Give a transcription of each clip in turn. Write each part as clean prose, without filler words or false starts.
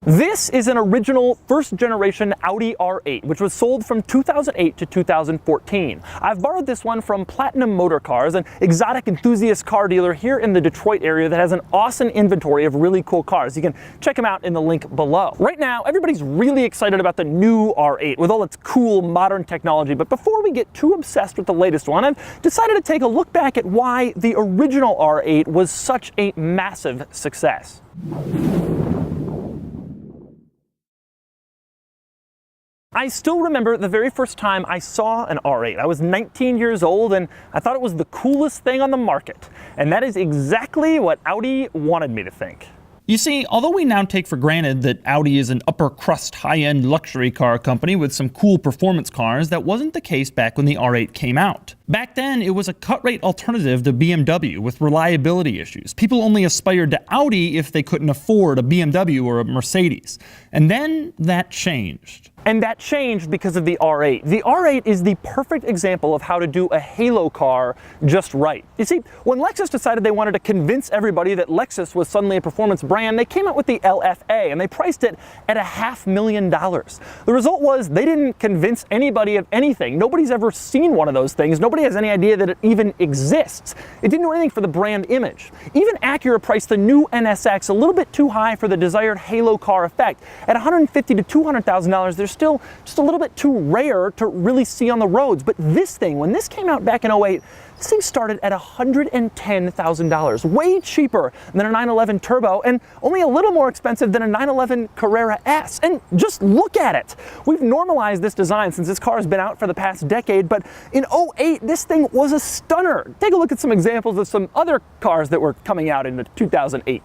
This is an original first-generation Audi R8, which was sold from 2008 to 2014. I've borrowed this one from Platinum Motor Cars, an exotic enthusiast car dealer here in the Detroit area that has an awesome inventory of really cool cars. You can check them out in the link below. Right now, everybody's really excited about the new R8 with all its cool modern technology, but before we get too obsessed with the latest one, I've decided to take a look back at why the original R8 was such a massive success. I still remember the very first time I saw an R8. I was 19 years old and I thought it was the coolest thing on the market. And that is exactly what Audi wanted me to think. You see, although we now take for granted that Audi is an upper-crust, high-end luxury car company with some cool performance cars, that wasn't the case back when the R8 came out. Back then, it was a cut-rate alternative to BMW with reliability issues. People only aspired to Audi if they couldn't afford a BMW or a Mercedes. And then that changed. And that changed because of the R8. The R8 is the perfect example of how to do a halo car just right. You see, when Lexus decided they wanted to convince everybody that Lexus was suddenly a performance brand, they came out with the LFA and they priced it at $500,000. The result was they didn't convince anybody of anything. Nobody's ever seen one of those things. Nobody has any idea that it even exists. It didn't do anything for the brand image. Even Acura priced the new NSX a little bit too high for the desired halo car effect. At $150,000 to $200,000, they're still just a little bit too rare to really see on the roads. But this thing, when this came out back in 2008, this thing started at $110,000, way cheaper than a 911 Turbo and only a little more expensive than a 911 Carrera S. And just look at it. We've normalized this design since this car has been out for the past decade, but in 2008, this thing was a stunner. Take a look at some examples of some other cars that were coming out in 2008.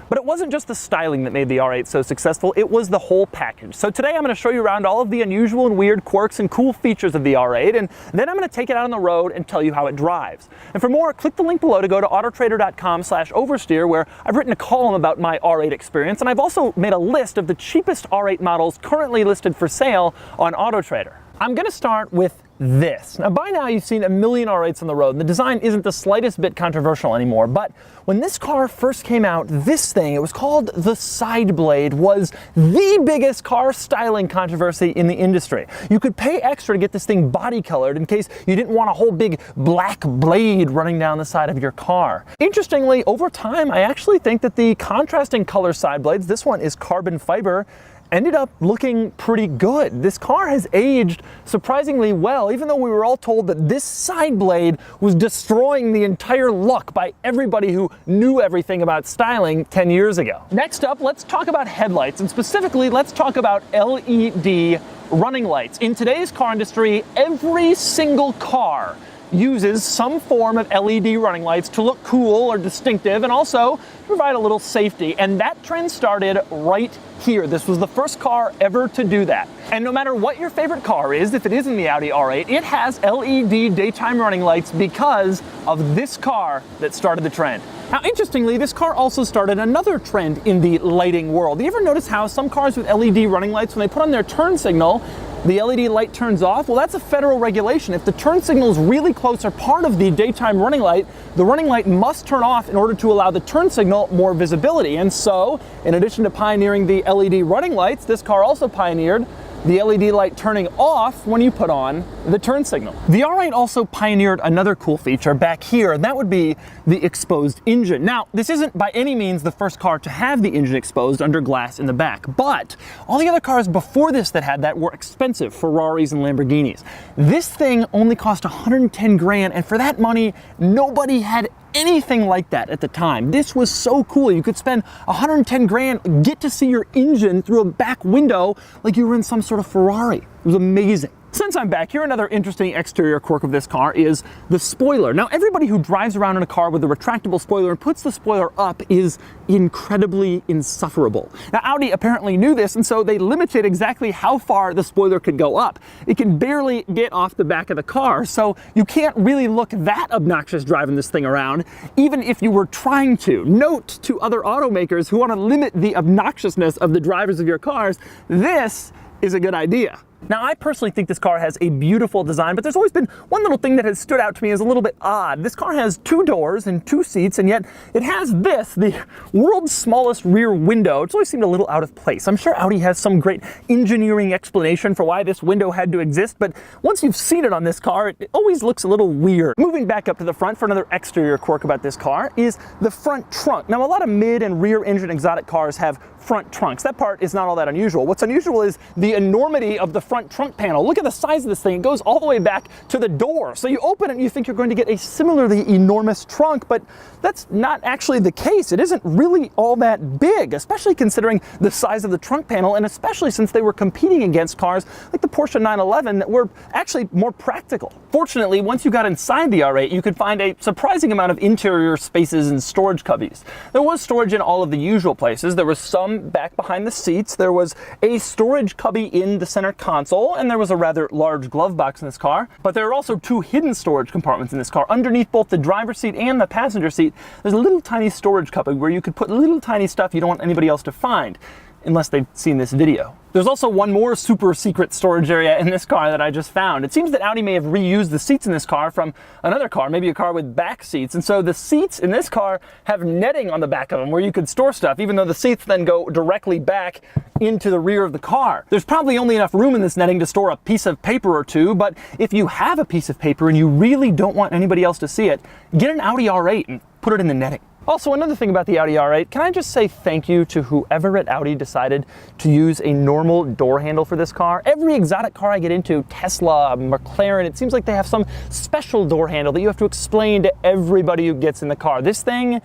But it wasn't just the styling that made the R8 so successful, it was the whole package. So today I'm going to show you around all of the unusual and weird quirks and cool features of the R8, and then I'm going to take it out on the road and tell you how it drives. And for more, click the link below to go to autotrader.com/oversteer, where I've written a column about my R8 experience, and I've also made a list of the cheapest R8 models currently listed for sale on AutoTrader. I'm going to start with this. Now, by now you've seen a million R8s on the road, and the design isn't the slightest bit controversial anymore, but when this car first came out, this thing, it was called the Side Blade, was the biggest car styling controversy in the industry. You could pay extra to get this thing body colored in case you didn't want a whole big black blade running down the side of your car. Interestingly, over time, I actually think that the contrasting color side blades, this one is carbon fiber, ended up looking pretty good. This car has aged surprisingly well, even though we were all told that this side blade was destroying the entire look by everybody who knew everything about styling 10 years ago. Next up, let's talk about headlights, and specifically, let's talk about LED running lights. In today's car industry, every single car uses some form of LED running lights to look cool or distinctive and also provide a little safety. And that trend started right here. This was the first car ever to do that. And no matter what your favorite car is, if it isn't the Audi R8, it has LED daytime running lights because of this car that started the trend. Now, interestingly, this car also started another trend in the lighting world. You ever notice how some cars with LED running lights, when they put on their turn signal, the LED light turns off? Well, that's a federal regulation. If the turn signal is really close or part of the daytime running light, the running light must turn off in order to allow the turn signal more visibility. And so, in addition to pioneering the LED running lights, this car also pioneered the LED light turning off when you put on the turn signal. The R8 also pioneered another cool feature back here, and that would be the exposed engine. Now, this isn't by any means the first car to have the engine exposed under glass in the back, but all the other cars before this that had that were expensive, Ferraris and Lamborghinis. This thing only cost $110,000, and for that money, nobody had anything like that at the time. This was so cool. You could spend $110,000, get to see your engine through a back window like you were in some sort of Ferrari. It was amazing. Since I'm back here, another interesting exterior quirk of this car is the spoiler. Now, everybody who drives around in a car with a retractable spoiler and puts the spoiler up is incredibly insufferable. Now, Audi apparently knew this, and so they limited exactly how far the spoiler could go up. It can barely get off the back of the car, so you can't really look that obnoxious driving this thing around, even if you were trying to. Note to other automakers who want to limit the obnoxiousness of the drivers of your cars, this is a good idea. Now, I personally think this car has a beautiful design, but there's always been one little thing that has stood out to me as a little bit odd. This car has 2 doors and 2 seats, and yet it has this, the world's smallest rear window. It's always seemed a little out of place. I'm sure Audi has some great engineering explanation for why this window had to exist, but once you've seen it on this car, it always looks a little weird. Moving back up to the front for another exterior quirk about this car is the front trunk. Now, a lot of mid and rear engine exotic cars have front trunks. That part is not all that unusual. What's unusual is the enormity of the front trunk panel. Look at the size of this thing. It goes all the way back to the door. So you open it and you think you're going to get a similarly enormous trunk, but that's not actually the case. It isn't really all that big, especially considering the size of the trunk panel, and especially since they were competing against cars like the Porsche 911 that were actually more practical. Fortunately, once you got inside the R8, you could find a surprising amount of interior spaces and storage cubbies. There was storage in all of the usual places. There was some back behind the seats. There was a storage cubby in the center console, and there was a rather large glove box in this car. But there are also 2 hidden storage compartments in this car. Underneath both the driver's seat and the passenger seat, there's a little tiny storage cubby where you could put little tiny stuff you don't want anybody else to find, unless they've seen this video. There's also one more super secret storage area in this car that I just found. It seems that Audi may have reused the seats in this car from another car, maybe a car with back seats. And so the seats in this car have netting on the back of them where you could store stuff, even though the seats then go directly back into the rear of the car. There's probably only enough room in this netting to store a piece of paper or 2, but if you have a piece of paper and you really don't want anybody else to see it, get an Audi R8 and put it in the netting. Also, another thing about the Audi R8, can I just say thank you to whoever at Audi decided to use a normal door handle for this car? Every exotic car I get into, Tesla, McLaren, it seems like they have some special door handle that you have to explain to everybody who gets in the car. This thing,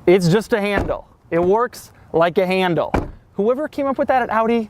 it's just a handle. It works like a handle. Whoever came up with that at Audi,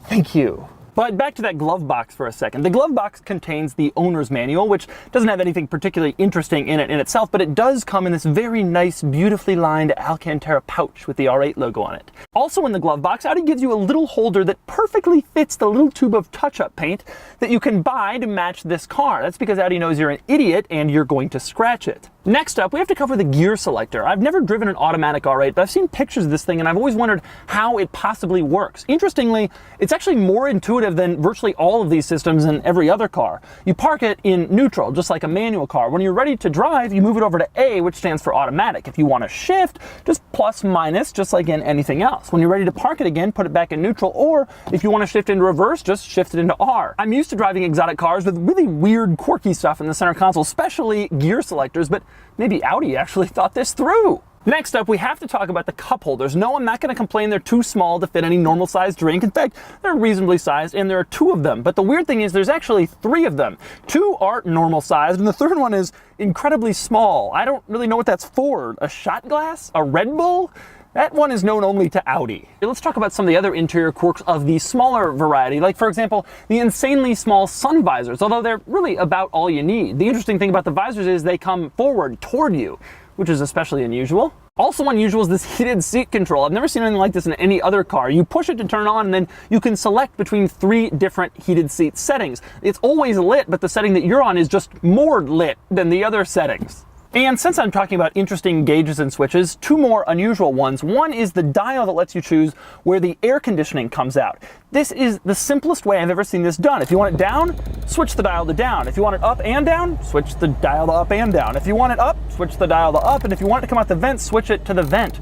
thank you. But back to that glove box for a second. The glove box contains the owner's manual, which doesn't have anything particularly interesting in it in itself, but it does come in this very nice, beautifully lined Alcantara pouch with the R8 logo on it. Also in the glove box, Audi gives you a little holder that perfectly fits the little tube of touch-up paint that you can buy to match this car. That's because Audi knows you're an idiot and you're going to scratch it. Next up, we have to cover the gear selector. I've never driven an automatic R8, but I've seen pictures of this thing and I've always wondered how it possibly works. Interestingly, it's actually more intuitive than virtually all of these systems in every other car. You park it in neutral, just like a manual car. When you're ready to drive, you move it over to A, which stands for automatic. If you want to shift, just plus minus, just like in anything else. When you're ready to park it again, put it back in neutral, or if you want to shift into reverse, just shift it into R. I'm used to driving exotic cars with really weird, quirky stuff in the center console, especially gear selectors, but maybe Audi actually thought this through. Next up, we have to talk about the cup holders. No, I'm not going to complain they're too small to fit any normal sized drink. In fact, they're reasonably sized and there are 2 of them. But the weird thing is there's actually 3 of them. 2 aren't normal sized and the third one is incredibly small. I don't really know what that's for. A shot glass? A Red Bull? That one is known only to Audi. Let's talk about some of the other interior quirks of the smaller variety, like for example, the insanely small sun visors, although they're really about all you need. The interesting thing about the visors is they come forward toward you, which is especially unusual. Also unusual is this heated seat control. I've never seen anything like this in any other car. You push it to turn on and then you can select between 3 different heated seat settings. It's always lit, but the setting that you're on is just more lit than the other settings. And since I'm talking about interesting gauges and switches, 2 more unusual ones. One is the dial that lets you choose where the air conditioning comes out. This is the simplest way I've ever seen this done. If you want it down, switch the dial to down. If you want it up and down, switch the dial to up and down. If you want it up, switch the dial to up. And if you want it to come out the vent, switch it to the vent.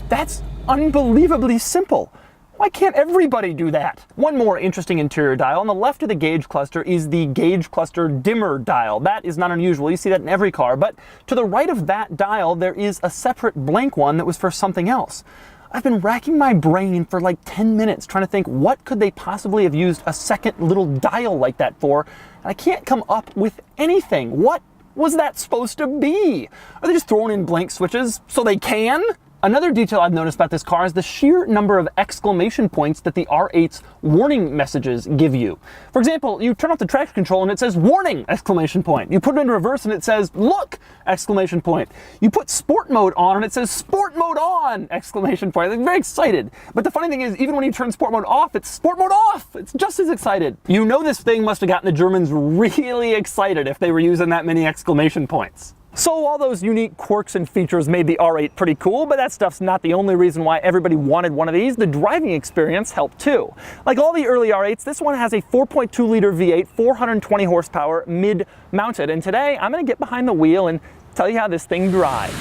That's unbelievably simple. Why can't everybody do that? One more interesting interior dial. On the left of the gauge cluster is the gauge cluster dimmer dial. That is not unusual. You see that in every car. But to the right of that dial, there is a separate blank one that was for something else. I've been racking my brain for like 10 minutes trying to think what could they possibly have used a second little dial like that for. And I can't come up with anything. What was that supposed to be? Are they just throwing in blank switches so they can? Another detail I've noticed about this car is the sheer number of exclamation points that the R8's warning messages give you. For example, you turn off the traction control and it says warning! Exclamation point. You put it into reverse and it says look! Exclamation point. You put sport mode on and it says sport mode on! Exclamation point. I'm very excited. But the funny thing is, even when you turn sport mode off, it's sport mode off! It's just as excited. You know this thing must have gotten the Germans really excited if they were using that many exclamation points. So all those unique quirks and features made the R8 pretty cool, but that stuff's not the only reason why everybody wanted one of these. The driving experience helped too. Like all the early R8s, this one has a 4.2 liter V8, 420 horsepower, mid-mounted. And today, I'm gonna get behind the wheel and tell you how this thing drives.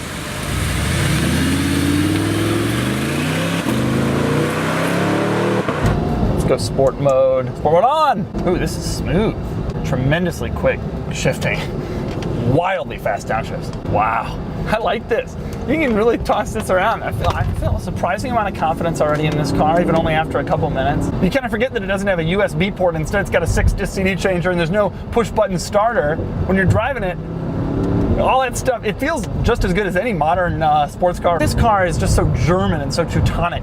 Let's go sport mode. Sport mode on! Ooh, this is smooth. Tremendously quick shifting. Wildly fast downshifts. Wow, I like this. You can really toss this around. I feel a surprising amount of confidence already in this car, even only after a couple minutes. You kind of forget that it doesn't have a USB port. Instead, it's got a 6-disc CD changer, and there's no push-button starter. When you're driving it, all that stuff, it feels just as good as any modern sports car. This car is just so German and so Teutonic.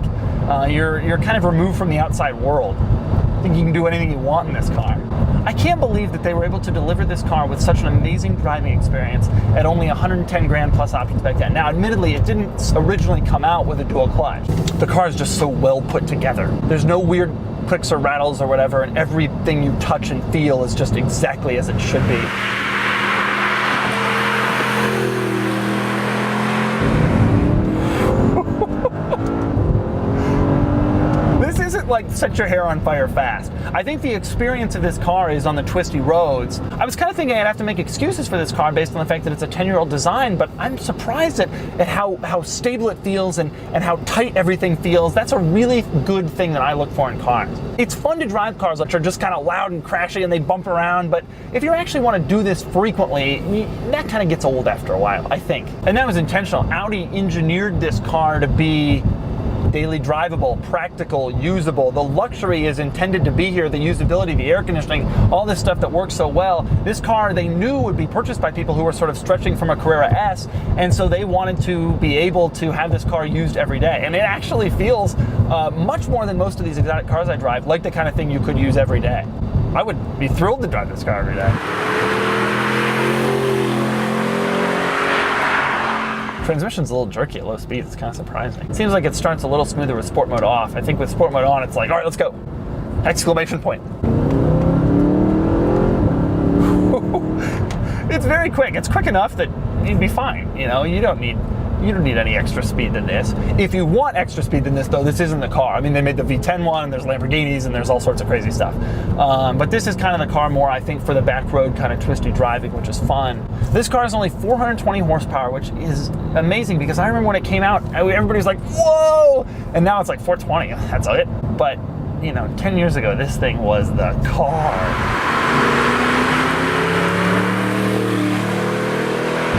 You're kind of removed from the outside world. I think you can do anything you want in this car. I can't believe that they were able to deliver this car with such an amazing driving experience at only 110 grand plus options back then. Now, admittedly, it didn't originally come out with a dual clutch. The car is just so well put together. There's no weird clicks or rattles or whatever, and everything you touch and feel is just exactly as it should be. Like set your hair on fire fast. I think the experience of this car is on the twisty roads. I was kind of thinking I'd have to make excuses for this car based on the fact that it's a 10-year-old design, but I'm surprised at how stable it feels and how tight everything feels. That's a really good thing that I look for in cars. It's fun to drive cars which are just kind of loud and crashy and they bump around, but if you actually want to do this frequently, that kind of gets old after a while, I think. And that was intentional. Audi engineered this car to be daily drivable, practical, usable. The luxury is intended to be here, the usability, the air conditioning, all this stuff that works so well. This car they knew would be purchased by people who were sort of stretching from a Carrera S, and so they wanted to be able to have this car used every day. And it actually feels much more than most of these exotic cars I drive, like the kind of thing you could use every day. I would be thrilled to drive this car every day. Transmission's a little jerky at low speed. It's kind of surprising. It seems like it starts a little smoother with sport mode off. I think with sport mode on, it's like, all right, let's go. Exclamation point. It's very quick. It's quick enough that you'd be fine. You know, you don't need any extra speed than this. If you want extra speed than this, though, this isn't the car. I mean, they made the V10 one, and there's Lamborghinis, and there's all sorts of crazy stuff. But this is kind of the car more, I think, for the back road kind of twisty driving, which is fun. This car is only 420 horsepower, which is amazing because I remember when it came out, everybody was like, whoa! And now it's like 420, that's it. But, you know, 10 years ago, this thing was the car.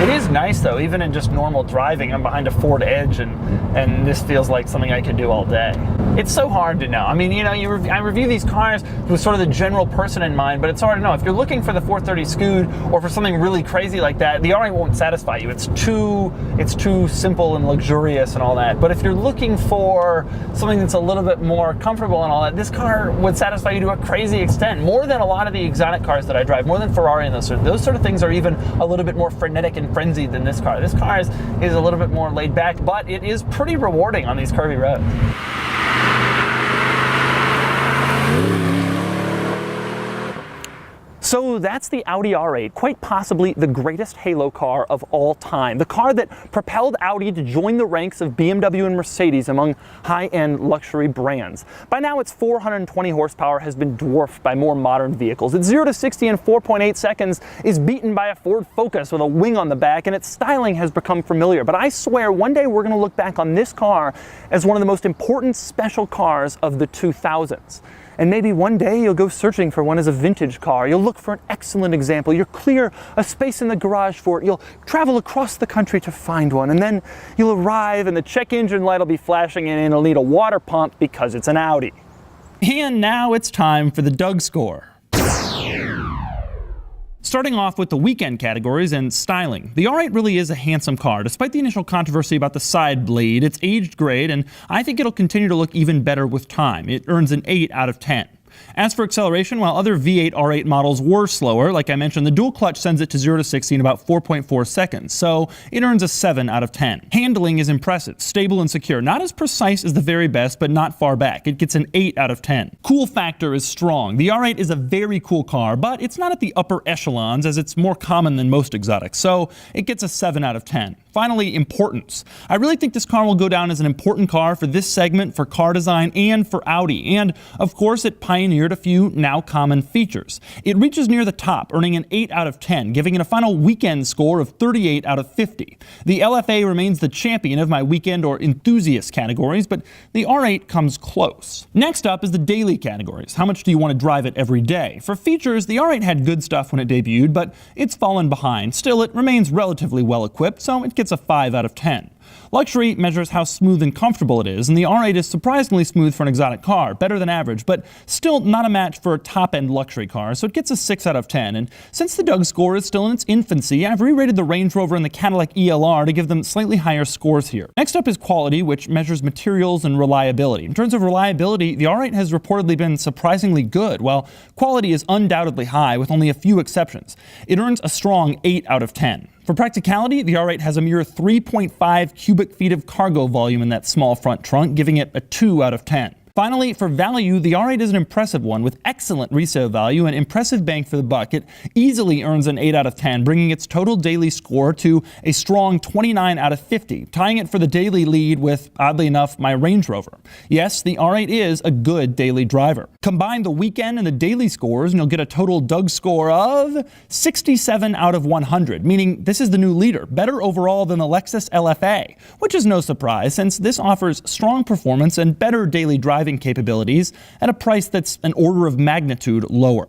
It is nice though, even in just normal driving. I'm behind a Ford Edge and this feels like something I could do all day. It's so hard to know. I mean, you know, I review these cars with sort of the general person in mind, but it's hard to know. If you're looking for the 430 Scoot or for something really crazy like that, the R8 won't satisfy you. It's too simple and luxurious and all that. But if you're looking for something that's a little bit more comfortable and all that, this car would satisfy you to a crazy extent, more than a lot of the exotic cars that I drive, more than Ferrari and those sort of things are even a little bit more frenetic and frenzied than this car. This car is a little bit more laid back, but it is pretty rewarding on these curvy roads. So that's the Audi R8, quite possibly the greatest halo car of all time. The car that propelled Audi to join the ranks of BMW and Mercedes among high-end luxury brands. By now its 420 horsepower has been dwarfed by more modern vehicles. Its 0 to 60 in 4.8 seconds is beaten by a Ford Focus with a wing on the back, and its styling has become familiar. But I swear one day we're going to look back on this car as one of the most important special cars of the 2000s. And maybe one day you'll go searching for one as a vintage car. You'll look for an excellent example. You'll clear a space in the garage for it. You'll travel across the country to find one. And then you'll arrive and the check engine light will be flashing and it'll need a water pump because it's an Audi. And now it's time for the Doug score. Starting off with the weekend categories and styling, the R8 really is a handsome car. Despite the initial controversy about the side blade, it's aged great, and I think it'll continue to look even better with time. It earns an 8 out of 10. As for acceleration, while other V8 R8 models were slower, like I mentioned, the dual clutch sends it to 0 to 60 in about 4.4 seconds, so it earns a 7 out of 10. Handling is impressive, stable and secure, not as precise as the very best, but not far back. It gets an 8 out of 10. Cool factor is strong. The R8 is a very cool car, but it's not at the upper echelons as it's more common than most exotics, so it gets a 7 out of 10. Finally, importance. I really think this car will go down as an important car for this segment, for car design, and for Audi. And, of course, it pioneered a few now common features. It reaches near the top, earning an 8 out of 10, giving it a final weekend score of 38 out of 50. The LFA remains the champion of my weekend or enthusiast categories, but the R8 comes close. Next up is the daily categories. How much do you want to drive it every day? For features, the R8 had good stuff when it debuted, but it's fallen behind. Still, it remains relatively well equipped, so it gets a 5 out of 10. Luxury measures how smooth and comfortable it is, and the R8 is surprisingly smooth for an exotic car, better than average, but still not a match for a top-end luxury car, so it gets a 6 out of 10. And since the Doug score is still in its infancy, I've re-rated the Range Rover and the Cadillac ELR to give them slightly higher scores here. Next up is quality, which measures materials and reliability. In terms of reliability, the R8 has reportedly been surprisingly good, while quality is undoubtedly high with only a few exceptions. It earns a strong 8 out of 10. For practicality, the R8 has a mere 3.5 cubic feet of cargo volume in that small front trunk, giving it a 2 out of 10. Finally, for value, the R8 is an impressive one with excellent resale value and impressive bang for the buck. It easily earns an 8 out of 10, bringing its total daily score to a strong 29 out of 50, tying it for the daily lead with, oddly enough, my Range Rover. Yes, the R8 is a good daily driver. Combine the weekend and the daily scores, and you'll get a total Doug score of 67 out of 100, meaning this is the new leader, better overall than the Lexus LFA, which is no surprise since this offers strong performance and better daily driving capabilities at a price that's an order of magnitude lower.